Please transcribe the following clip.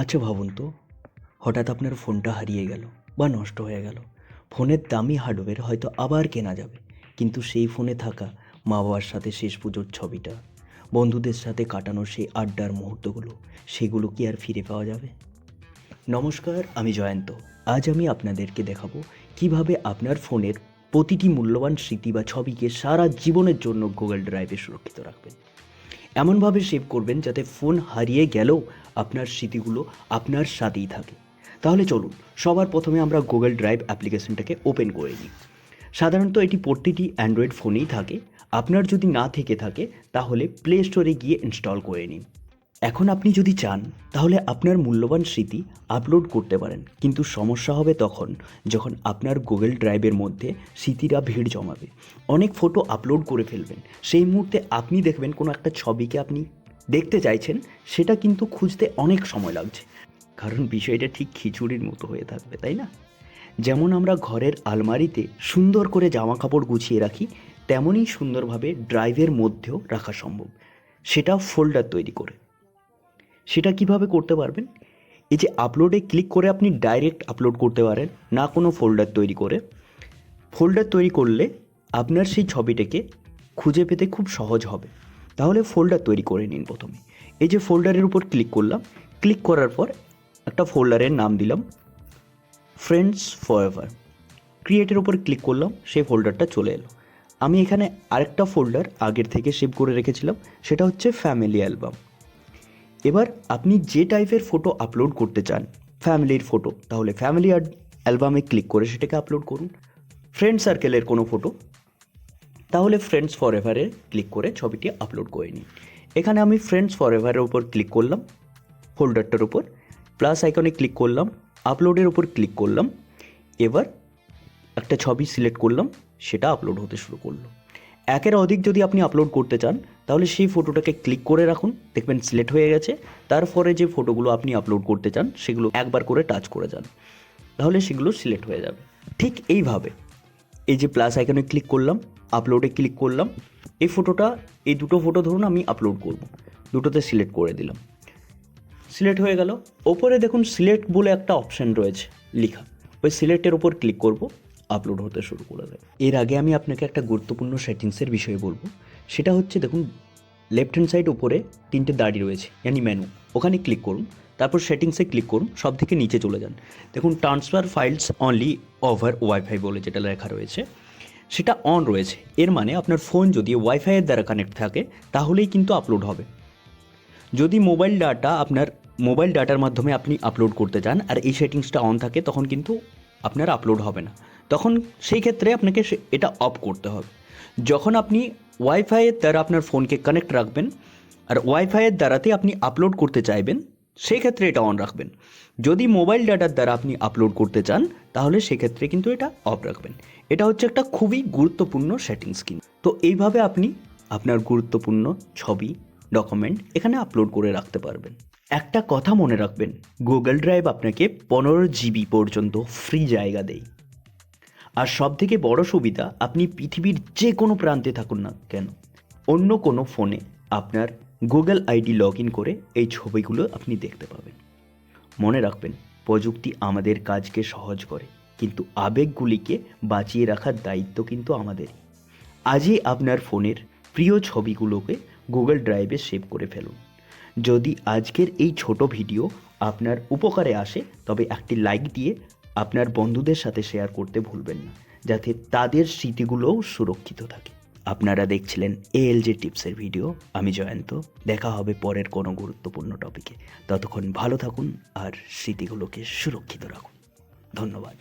আচ্ছা ভাবুন তো, হঠাৎ আপনার ফোনটা হারিয়ে গেল বা নষ্ট হয়ে গেল। ফোনের দামি হার্ডওয়্যার হয়তো আবার কেনা যাবে, কিন্তু সেই ফোনে থাকা মা বাবার সাথে শেষ পুজোর ছবিটা, বন্ধুদের সাথে কাটানোর সেই আড্ডার মুহূর্তগুলো, সেগুলো কি আর ফিরে পাওয়া যাবে? নমস্কার, আমি জয়ন্ত। আজ আমি আপনাদেরকে দেখাবো কিভাবে আপনার ফোনের প্রতিটি মূল্যবান স্মৃতি বা ছবিকে সারা জীবনের জন্য গুগল ড্রাইভে সুরক্ষিত রাখবেন। এমনভাবে সেভ করবেন যাতে ফোন হারিয়ে গেলেও আপনার স্মৃতিগুলো আপনার সাথেই থাকে। তাহলে চলুন, সবার প্রথমে আমরা গুগল ড্রাইভ অ্যাপ্লিকেশনটাকে ওপেন করে নিই। সাধারণত এটি প্রতিটি অ্যান্ড্রয়েড ফোনেই থাকে। আপনার যদি না থেকে থাকে তাহলে প্লে স্টোরে গিয়ে ইনস্টল করে নিন। এখন আপনি যদি চান তাহলে আপনার মূল্যবান স্মৃতি আপলোড করতে পারেন, কিন্তু সমস্যা হবে তখন যখন আপনার গুগল ড্রাইভের মধ্যে স্মৃতিরা ভিড় জমাবে। অনেক ফটো আপলোড করে ফেলবেন, সেই মুহূর্তে আপনি দেখবেন কোনো একটা ছবিকে আপনি দেখতে চাইছেন, সেটা কিন্তু খুঁজতে অনেক সময় লাগছে, কারণ বিষয়টা ঠিক খিচুড়ির মতো হয়ে থাকবে, তাই না? যেমন আমরা ঘরের আলমারিতে সুন্দর করে জামা কাপড় গুছিয়ে রাখি, তেমনই সুন্দরভাবে ড্রাইভের মধ্যেও রাখা সম্ভব, সেটা ফোল্ডার তৈরি করে। সেটা কিভাবে করতে পারবেন? এই যে আপলোডে ক্লিক করে আপনি ডাইরেক্ট আপলোড করতে পারেন, না কোনো ফোল্ডার তৈরি করে। ফোল্ডার তৈরি করলে আপনার সেই ছবিটাকে খুঁজে পেতে খুব সহজ হবে। তাহলে ফোল্ডার তৈরি করে নিন প্রথমে। এই যে ফোল্ডারের উপর ক্লিক করলাম, ক্লিক করার পর একটা ফোল্ডারের নাম দিলাম ফ্রেন্ডস ফরএভার। ক্রিয়েটের উপর ক্লিক করলাম, সেই ফোল্ডারটা চলে এলো। আমি এখানে আরেকটা ফোল্ডার আগের থেকে সেভ করে রেখেছিলাম, সেটা হচ্ছে ফ্যামিলি অ্যালবাম। এবার আপনি যে টাইপের ফটো আপলোড করতে চান, ফ্যামিলির ফটো, তাহলে ফ্যামিলি অ্যালবামে ক্লিক করে সেটাকে আপলোড করুন। ফ্রেন্ড সার্কেলের কোনো ফটো, তাহলে ফ্রেন্ডস ফরএভারে ক্লিক করে ছবিটি আপলোড করে নিন। এখানে আমি ফ্রেন্ডস ফরএভারের উপর ক্লিক করলাম, ফোল্ডারটার উপর প্লাস আইকনে ক্লিক করলাম, আপলোডের উপর ক্লিক করলাম। এবার একটা ছবি সিলেক্ট করলাম, সেটা আপলোড হতে শুরু করলো। একের অধিক যদি আপনি আপলোড করতে চান তাহলে সেই ফটোটাকে ক্লিক করে রাখুন, দেখবেন সিলেক্ট হয়ে গেছে। তারপরে যে ফটোগুলো আপনি আপলোড করতে চান সেগুলো একবার করে টাচ করে যান, তাহলে সেগুলো সিলেক্ট হয়ে যাবে। ঠিক এইভাবে এই যে প্লাস আইকনে ক্লিক করলাম, আপলোডে ক্লিক করলাম, এই ফটোটা, এই দুটো ফটো ধরুন আমি আপলোড করব, দুটোতে সিলেক্ট করে দিলাম, সিলেক্ট হয়ে গেল। ওপরে দেখুন সিলেক্ট বলে একটা অপশান রয়েছে লেখা, ওই সিলেক্টের ওপর ক্লিক করব, আপলোড হতে শুরু করে দেবে। এর আগে আমি আপনাকে একটা গুরুত্বপূর্ণ সেটিংসের বিষয়ে বলবো। সেটা হচ্ছে, দেখুন লেফট হ্যান্ড সাইড উপরে তিনটে দাড়ি রয়েছে, ইয়ানি মেনু, ওখানে ক্লিক করুন, তারপর সেটিংসে ক্লিক করুন, সব থেকে নিচে চলে যান। দেখুন transfer files only over wifi বলে যেটা লেখা রয়েছে, সেটা অন রয়েছে। এর মানে আপনার ফোন যদি ওয়াইফাইয়ের দ্বারা কানেক্ট থাকে তাহলেই কিন্তু আপলোড হবে। যদি মোবাইল ডাটার মাধ্যমে আপনি আপলোড করতে চান আর এই সেটিংসটা অন থাকে, তখন কিন্তু আপনার আপলোড হবে না। তখন সেই ক্ষেত্রে আপনাকে এটা অফ করতে হবে। যখন আপনি ওয়াইফাইয়ের দ্বারা আপনার ফোনকে কানেক্ট রাখবেন আর ওয়াইফাইয়ের দ্বারাতে আপনি আপলোড করতে চাইবেন, সেই ক্ষেত্রে এটা অন রাখবেন। যদি মোবাইল ডাটার দ্বারা আপনি আপলোড করতে চান তাহলে সেক্ষেত্রে কিন্তু এটা অফ রাখবেন। এটা হচ্ছে একটা খুবই গুরুত্বপূর্ণ সেটিংস কিন্তু। তো এইভাবে আপনি আপনার গুরুত্বপূর্ণ ছবি, ডকুমেন্ট এখানে আপলোড করে রাখতে পারবেন। একটা কথা মনে রাখবেন, গুগল ড্রাইভ আপনাকে 15 GB পর্যন্ত ফ্রি জায়গা দেয়। আর সবথেকে বড় সুবিধা, আপনি পৃথিবীর যে কোনো প্রান্তে থাকুন না কেন, অন্য কোনো ফোনে আপনার গুগল আইডি লগ ইন করে এই ছবিগুলো আপনি দেখতে পাবেন। মনে রাখবেন, প্রযুক্তি আমাদের কাজকে সহজ করে, কিন্তু আবেগগুলিকে বাঁচিয়ে রাখার দায়িত্ব কিন্তু আমাদেরই। আজই আপনার ফোনের প্রিয় ছবিগুলোকে গুগল ড্রাইভে সেভ করে ফেলুন। যদি আজকের এই ছোট ভিডিও আপনার উপকারে আসে তবে একটি লাইক দিয়ে আপনার বন্ধুদের সাথে শেয়ার করতে ভুলবেন না, যাতে তাদের স্মৃতিগুলোও সুরক্ষিত থাকে। আপনারা দেখছিলেন ALJ টিপসের ভিডিও। আমি জয়ন্ত। দেখা হবে পরের কোনো গুরুত্বপূর্ণ টপিকে। ততক্ষণ ভালো থাকুন আর স্মৃতিগুলোকে সুরক্ষিত রাখুন। ধন্যবাদ।